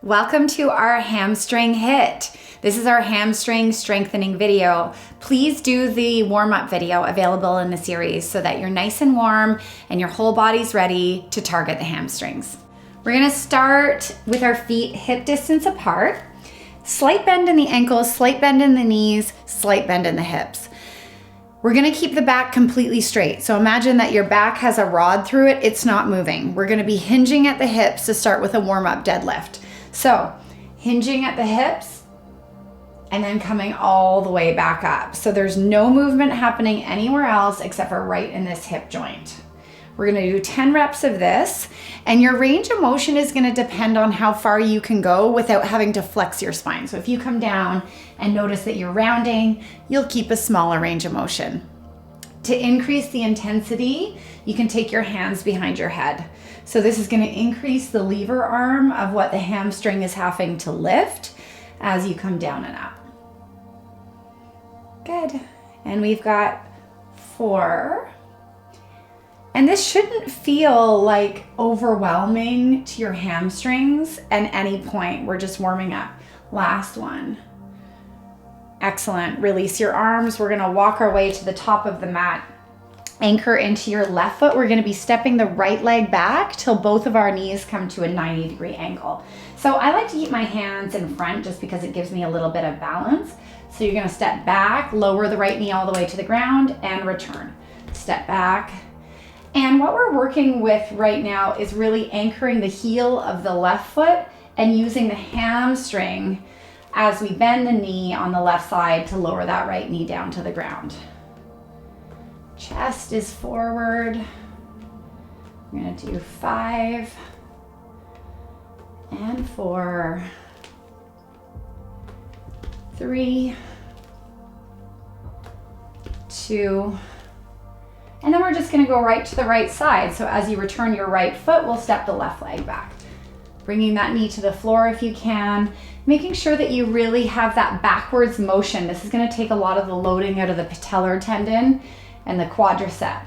Welcome to our hamstring HIT. This is our hamstring strengthening video. Please do the warm-up video available in the series so that you're nice and warm and your whole body's ready to target the hamstrings. We're gonna start with our feet hip distance apart. Slight bend in the ankles, slight bend in the knees, slight bend in the hips. We're gonna keep the back completely straight. So imagine that your back has a rod through it, it's not moving. We're gonna be hinging at the hips to start with a warm-up deadlift. So hinging at the hips and then coming all the way back up. So there's no movement happening anywhere else except for right in this hip joint. We're gonna do 10 reps of this, and your range of motion is gonna depend on how far you can go without having to flex your spine. So if you come down and notice that you're rounding, you'll keep a smaller range of motion. To increase the intensity, you can take your hands behind your head. So this is gonna increase the lever arm of what the hamstring is having to lift as you come down and up. Good. And we've got 4. And this shouldn't feel like overwhelming to your hamstrings at any point. We're just warming up. Last one. Excellent. Release your arms. We're gonna walk our way to the top of the mat. Anchor into your left foot. We're gonna be stepping the right leg back till both of our knees come to a 90-degree angle. So I like to keep my hands in front just because it gives me a little bit of balance. So you're gonna step back, lower the right knee all the way to the ground, and return. Step back. And what we're working with right now is really anchoring the heel of the left foot and using the hamstring as we bend the knee on the left side to lower that right knee down to the ground. Chest is forward. We're gonna do 5 and 4, 3, 2, and then we're just gonna go right to the right side. So as you return your right foot, we'll step the left leg back. Bringing that knee to the floor if you can, making sure that you really have that backwards motion. This is gonna take a lot of the loading out of the patellar tendon and the quadricep.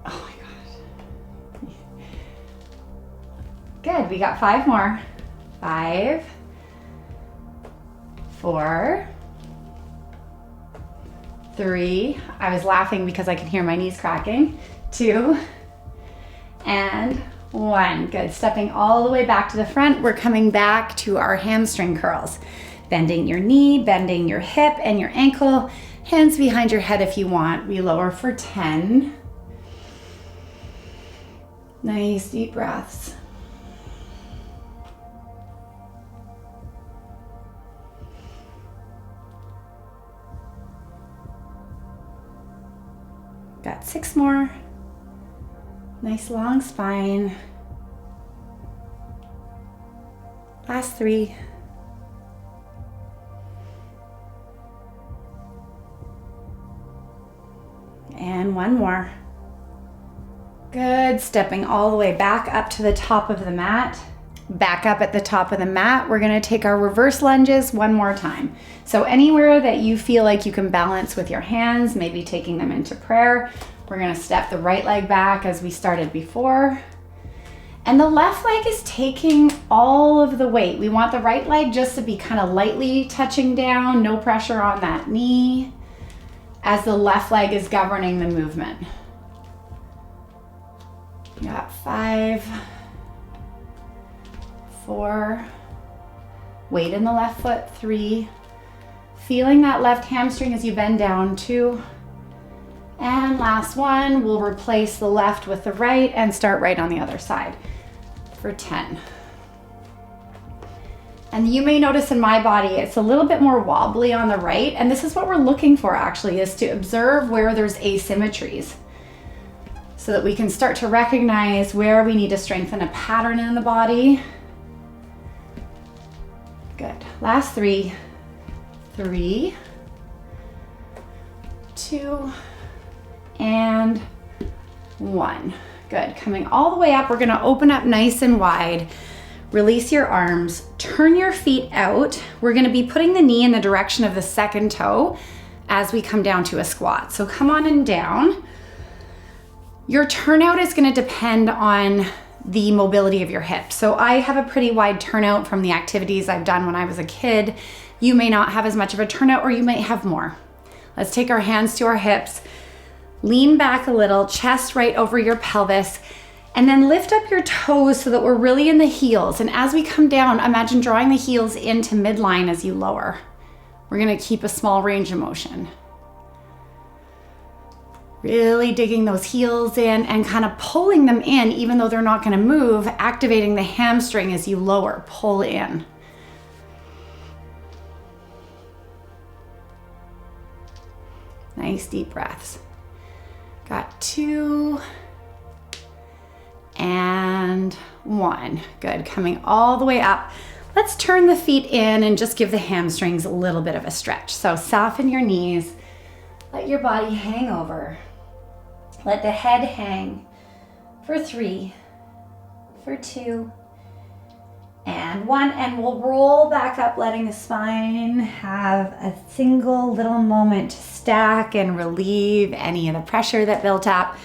Oh my gosh. Good, we got 5 more. 5, 4, 3, I was laughing because I could hear my knees cracking. 2, and 1. Good, stepping all the way back to the front. We're coming back to our hamstring curls. Bending your knee, bending your hip and your ankle, hands behind your head if you want. We lower for 10. Nice deep breaths. Got 6 more. Nice long spine. Last 3. And 1 more. Good, stepping all the way back up to the top of the mat. Back up at the top of the mat, we're gonna take our reverse lunges 1 more time. So anywhere that you feel like you can balance with your hands, maybe taking them into prayer, we're gonna step the right leg back as we started before. And the left leg is taking all of the weight. We want the right leg just to be kind of lightly touching down, no pressure on that knee, as the left leg is governing the movement. You got 5, 4, weight in the left foot, 3, feeling that left hamstring as you bend down, 2, and last 1, we'll replace the left with the right and start right on the other side for 10. And you may notice in my body, it's a little bit more wobbly on the right. And this is what we're looking for actually, is to observe where there's asymmetries so that we can start to recognize where we need to strengthen a pattern in the body. Good, last 3, 3, 2, and 1. Good, coming all the way up, we're gonna open up nice and wide. Release your arms, turn your feet out. We're gonna be putting the knee in the direction of the second toe as we come down to a squat. So come on and down. Your turnout is going to depend on the mobility of your hip. So I have a pretty wide turnout from the activities I've done when I was a kid. You may not have as much of a turnout, or you may have more. Let's take our hands to our hips, lean back a little, chest right over your pelvis, and then lift up your toes so that we're really in the heels. And as we come down, imagine drawing the heels into midline as you lower. We're gonna keep a small range of motion. Really digging those heels in and kind of pulling them in, even though they're not gonna move, activating the hamstring as you lower, pull in. Nice deep breaths. Got 2 and 1. Good, coming all the way up. Let's turn the feet in and just give the hamstrings a little bit of a stretch. So soften your knees, let your body hang over. Let the head hang for 3, for 2, and 1. And we'll roll back up, letting the spine have a single little moment to stack and relieve any of the pressure that built up.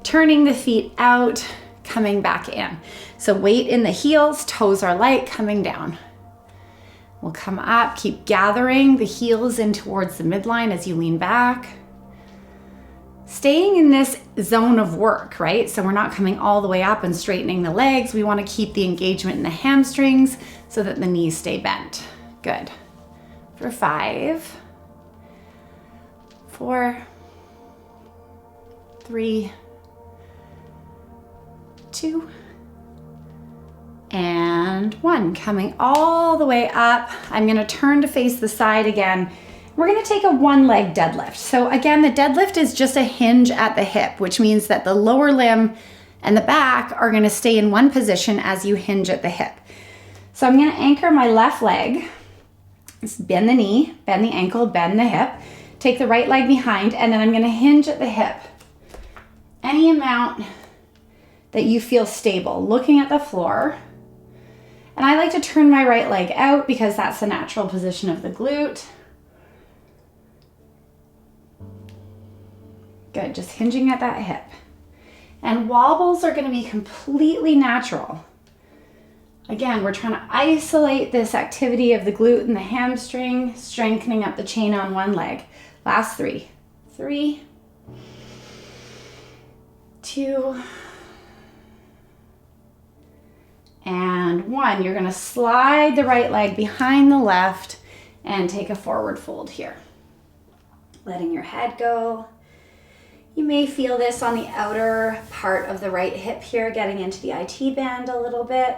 Turning the feet out, coming back in. So weight in the heels, toes are light, coming down. We'll come up, keep gathering the heels in towards the midline as you lean back. Staying in this zone of work, right? So we're not coming all the way up and straightening the legs. We want to keep the engagement in the hamstrings so that the knees stay bent. Good. For 5, 4, 3, 2, and 1. Coming all the way up. I'm going to turn to face the side again. We're going to take a 1-leg deadlift. So again, the deadlift is just a hinge at the hip, which means that the lower limb and the back are going to stay in one position as you hinge at the hip. So I'm going to anchor my left leg. Just bend the knee, bend the ankle, bend the hip. Take the right leg behind, and then I'm going to hinge at the hip. Any amount that you feel stable, looking at the floor. And I like to turn my right leg out because that's the natural position of the glute. Good, just hinging at that hip. And wobbles are going to be completely natural. Again, we're trying to isolate this activity of the glute and the hamstring, strengthening up the chain on one leg. Last 3. 3, 2, and 1. You're going to slide the right leg behind the left and take a forward fold here. Letting your head go. You may feel this on the outer part of the right hip here, getting into the IT band a little bit.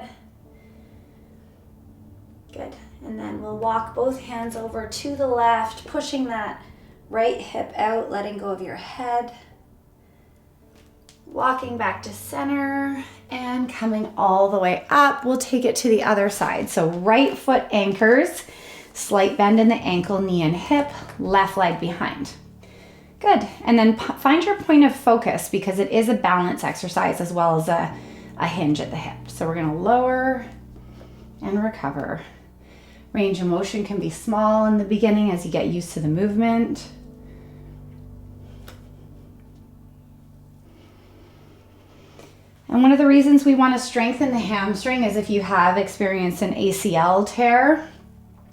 Good. And then we'll walk both hands over to the left, pushing that right hip out, letting go of your head. Walking back to center and coming all the way up. We'll take it to the other side. So right foot anchors, slight bend in the ankle, knee and hip, left leg behind. Good. And then find your point of focus, because it is a balance exercise as well as a hinge at the hip. So we're going to lower and recover. Range of motion can be small in the beginning as you get used to the movement. And one of the reasons we want to strengthen the hamstring is if you have experienced an ACL tear,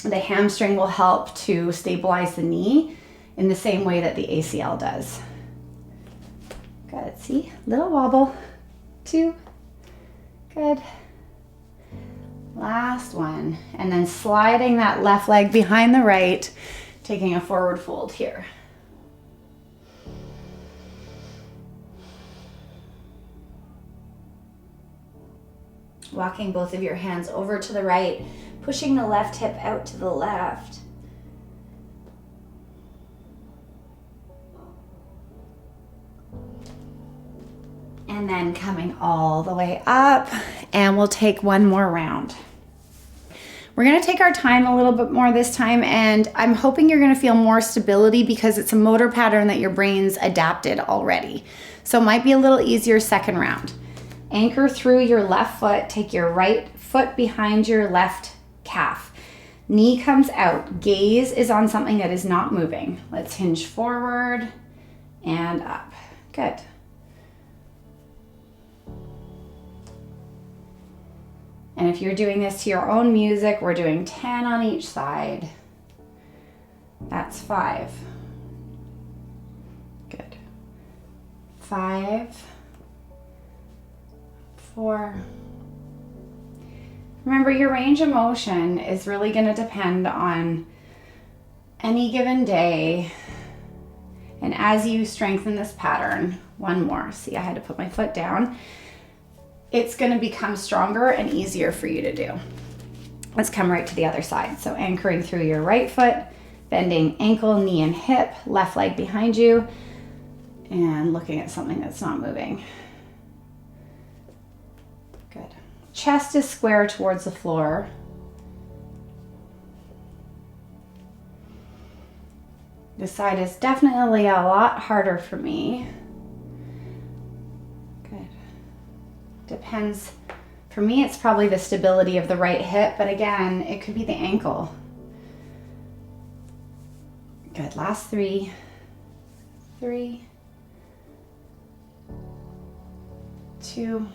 the hamstring will help to stabilize the knee in the same way that the ACL does. Good, see, little wobble, 2, good. Last one, and then sliding that left leg behind the right, taking a forward fold here. Walking both of your hands over to the right, pushing the left hip out to the left. And then coming all the way up, and we'll take one more round. We're gonna take our time a little bit more this time, and I'm hoping you're gonna feel more stability because it's a motor pattern that your brain's adapted already. So it might be a little easier second round. Anchor through your left foot, take your right foot behind your left calf. Knee comes out, gaze is on something that is not moving. Let's hinge forward and up. Good. And if you're doing this to your own music, we're doing 10 on each side. That's 5. Good. 5, 4. Remember, your range of motion is really going to depend on any given day. And as you strengthen this pattern, one more. See, I had to put my foot down. It's going to become stronger and easier for you to do. Let's come right to the other side. So anchoring through your right foot, bending ankle, knee, and hip, left leg behind you, and looking at something that's not moving. Good. Chest is square towards the floor. This side is definitely a lot harder for me. Good. Depends. For me, it's probably the stability of the right hip, but again, it could be the ankle. Good. Last 3. 3, 2.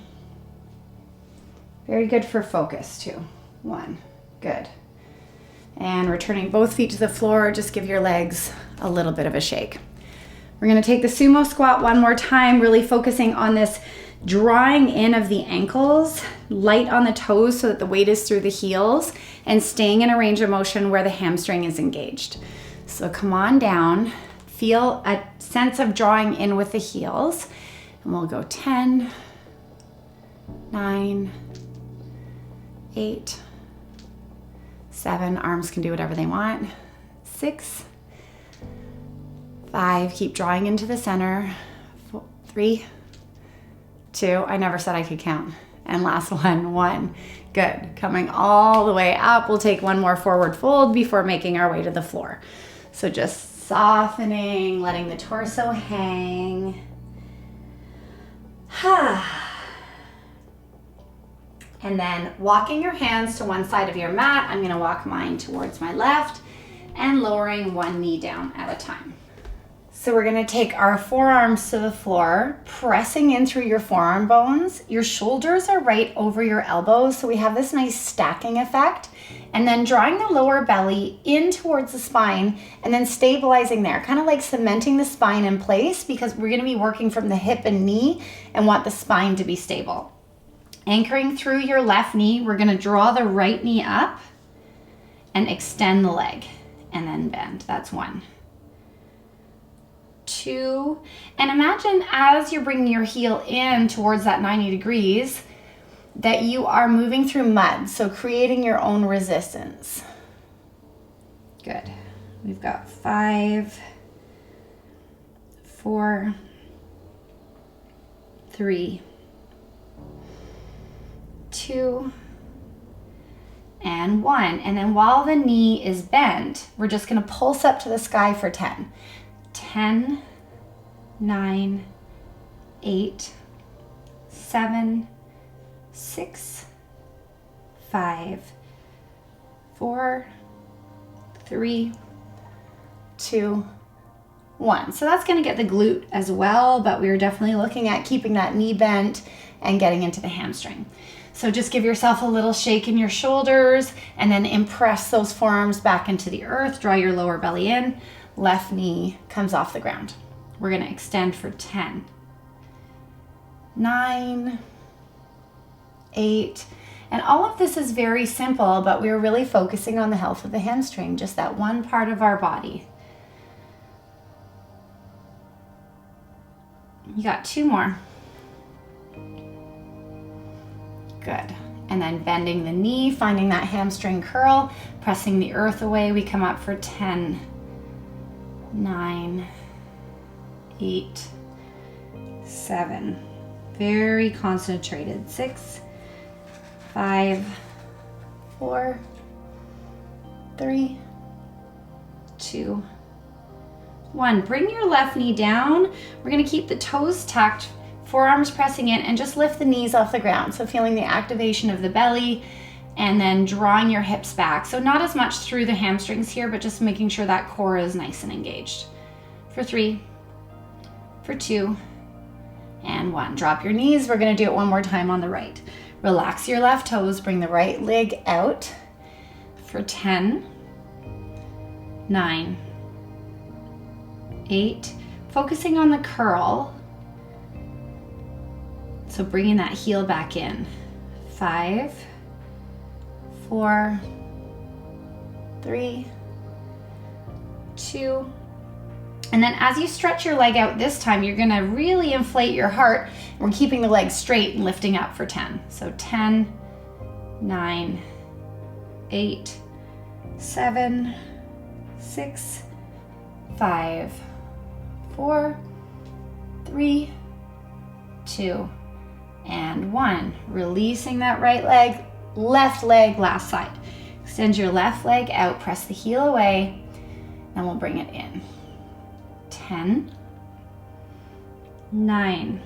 Very good for focus too. 1. Good. And returning both feet to the floor, just give your legs a little bit of a shake. We're gonna take the sumo squat one more time, really focusing on this drawing in of the ankles, light on the toes so that the weight is through the heels, and staying in a range of motion where the hamstring is engaged. So come on down, feel a sense of drawing in with the heels, and we'll go 10, 9, 8, 7, arms can do whatever they want. 6, 5, keep drawing into the center. 4, 3, 2, I never said I could count. And last one, 1. Good, coming all the way up. We'll take one more forward fold before making our way to the floor. So just softening, letting the torso hang. And then walking your hands to one side of your mat. I'm gonna walk mine towards my left and lowering one knee down at a time. So we're gonna take our forearms to the floor, pressing in through your forearm bones. Your shoulders are right over your elbows, so we have this nice stacking effect. And then drawing the lower belly in towards the spine and then stabilizing there, kind of like cementing the spine in place, because we're gonna be working from the hip and knee and want the spine to be stable. Anchoring through your left knee, we're gonna draw the right knee up and extend the leg and then bend. That's 1. 2, and imagine as you're bringing your heel in towards that 90 degrees that you are moving through mud, so creating your own resistance. Good. We've got 5, 4, 3, 2, and 1. And then while the knee is bent, we're just gonna pulse up to the sky for 10. 10, 9, 8, 7, 6, 5, 4, 3, 2, 1. So that's gonna get the glute as well, but we were definitely looking at keeping that knee bent and getting into the hamstring. So just give yourself a little shake in your shoulders and then impress those forearms back into the earth. Draw your lower belly in. Left knee comes off the ground. We're gonna extend for 10, 9, 8, and all of this is very simple, but we're really focusing on the health of the hamstring, just that one part of our body. You got 2 more. Good. And then bending the knee, finding that hamstring curl, pressing the earth away. We come up for 10, 9, 8, 7. Very concentrated. 6, 5, 4, 3, 2, 1. Bring your left knee down. We're going to keep the toes tucked, forearms pressing in, and just lift the knees off the ground. So feeling the activation of the belly and then drawing your hips back. So not as much through the hamstrings here, but just making sure that core is nice and engaged. For 3, for 2, and 1. Drop your knees. We're going to do it one more time on the right. Relax your left toes, bring the right leg out for 10, 9, 8, focusing on the curl. So bringing that heel back in. 5, 4, 3, 2, and then as you stretch your leg out this time, you're gonna really inflate your heart. We're keeping the leg straight and lifting up for 10. So 10, 9, 8, 7, 6, 5, 4, 3, 2, and 1. Releasing that right leg, left leg, last side. Extend your left leg out, press the heel away, and we'll bring it in. 10, 9,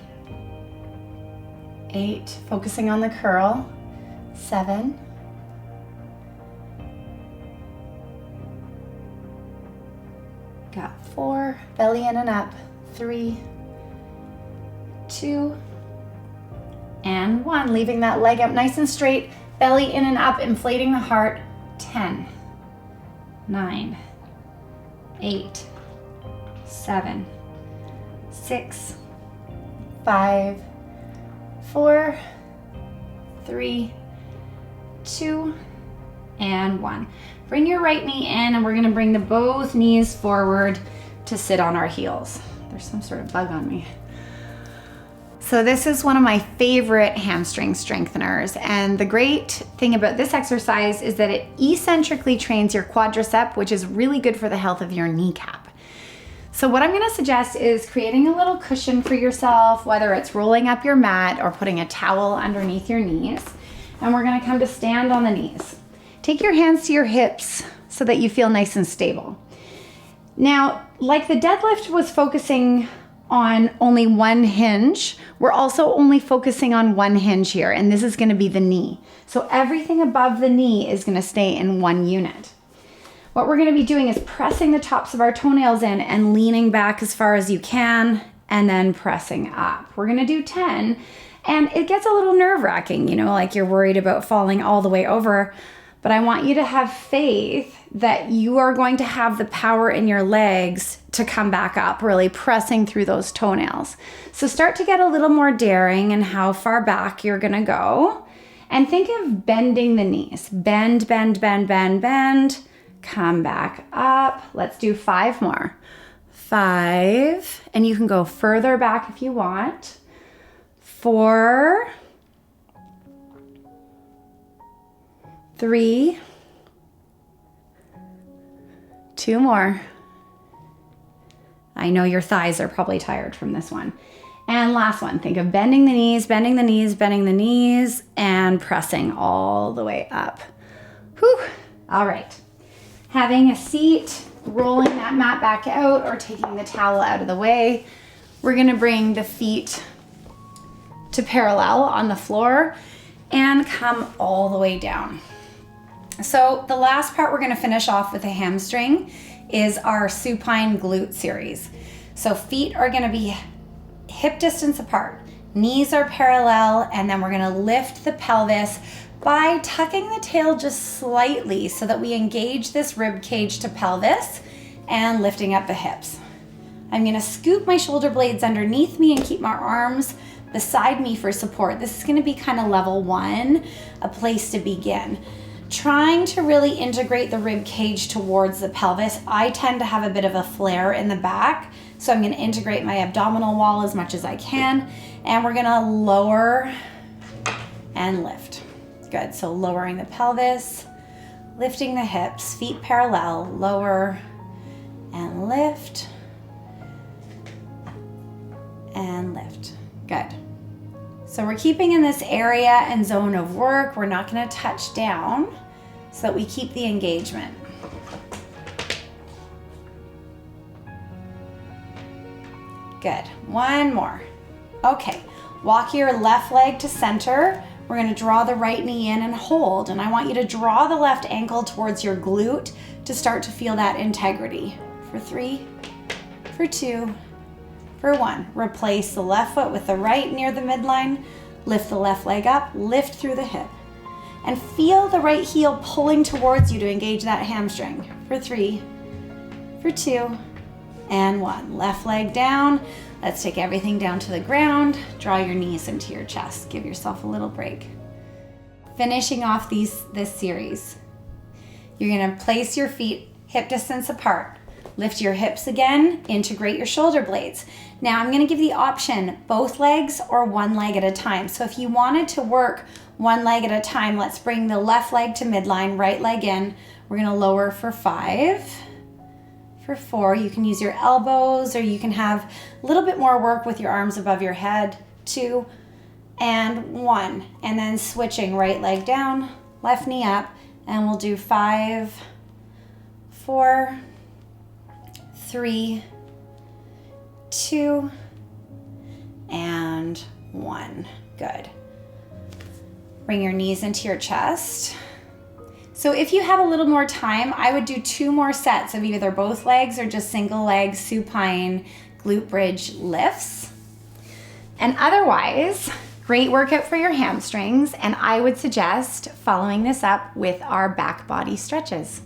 8, focusing on the curl, 7, 4, belly in and up, 3, 2, and 1. Leaving that leg up nice and straight, belly in and up, inflating the heart, 10, 9, 8, 7, 6, 5, 4, 3, 2, and 1. Bring your right knee in, and we're gonna bring the both knees forward to sit on our heels. There's some sort of bug on me. So this is one of my favorite hamstring strengtheners, and the great thing about this exercise is that it eccentrically trains your quadricep, which is really good for the health of your kneecap. So what I'm gonna suggest is creating a little cushion for yourself, whether it's rolling up your mat or putting a towel underneath your knees. And we're gonna come to stand on the knees. Take your hands to your hips so that you feel nice and stable. Now, like the deadlift was focusing on only one hinge, we're also only focusing on one hinge here, and this is gonna be the knee. So everything above the knee is gonna stay in one unit. What we're gonna be doing is pressing the tops of our toenails in and leaning back as far as you can, and then pressing up. We're gonna do 10, and it gets a little nerve-wracking, you know, like you're worried about falling all the way over, but I want you to have faith that you are going to have the power in your legs to come back up, really pressing through those toenails. So start to get a little more daring in how far back you're gonna go, and think of bending the knees. Bend, bend, bend, bend, bend. Come back up. Let's do 5 more. 5, and you can go further back if you want. 4, 3, 2 more. I know your thighs are probably tired from this one. And last one, think of bending the knees, bending the knees, bending the knees, and pressing all the way up. Whew. All right. Having a seat, rolling that mat back out, or taking the towel out of the way, we're gonna bring the feet to parallel on the floor and come all the way down. So the last part we're gonna finish off with a hamstring is our supine glute series. So feet are gonna be hip distance apart, knees are parallel, and then we're gonna lift the pelvis by tucking the tail just slightly so that we engage this rib cage to pelvis and lifting up the hips. I'm gonna scoop my shoulder blades underneath me and keep my arms beside me for support. This is gonna be kind of level 1, a place to begin. Trying to really integrate the rib cage towards the pelvis. I tend to have a bit of a flare in the back, so I'm gonna integrate my abdominal wall as much as I can, and we're gonna lower and lift. Good, so lowering the pelvis, lifting the hips, feet parallel, lower and lift, and lift. Good. So we're keeping in this area and zone of work. We're not gonna touch down so that we keep the engagement. Good, 1 more. Okay, walk your left leg to center. We're gonna draw the right knee in and hold, and I want you to draw the left ankle towards your glute to start to feel that integrity. For 3, for 2, for 1. Replace the left foot with the right near the midline, Lift the left leg up, lift through the hip. And feel the right heel pulling towards you to engage that hamstring. For 3, for 2, and 1. Left leg down. Let's take everything down to the ground. Draw your knees into your chest. Give yourself a little break. Finishing off this series. You're gonna place your feet hip distance apart. Lift your hips again, integrate your shoulder blades. Now I'm gonna give the option, both legs or one leg at a time. So if you wanted to work one leg at a time, let's bring the left leg to midline, right leg in. We're gonna lower for 5, for 4. You can use your elbows or you can have a little bit more work with your arms above your head. 2, and 1. And then switching, right leg down, left knee up, and we'll do 5, 4, 3, 2, and 1. Good. Bring your knees into your chest. So if you have a little more time, I would do 2 more sets of either both legs or just single leg supine glute bridge lifts. And otherwise, great workout for your hamstrings, and I would suggest following this up with our back body stretches.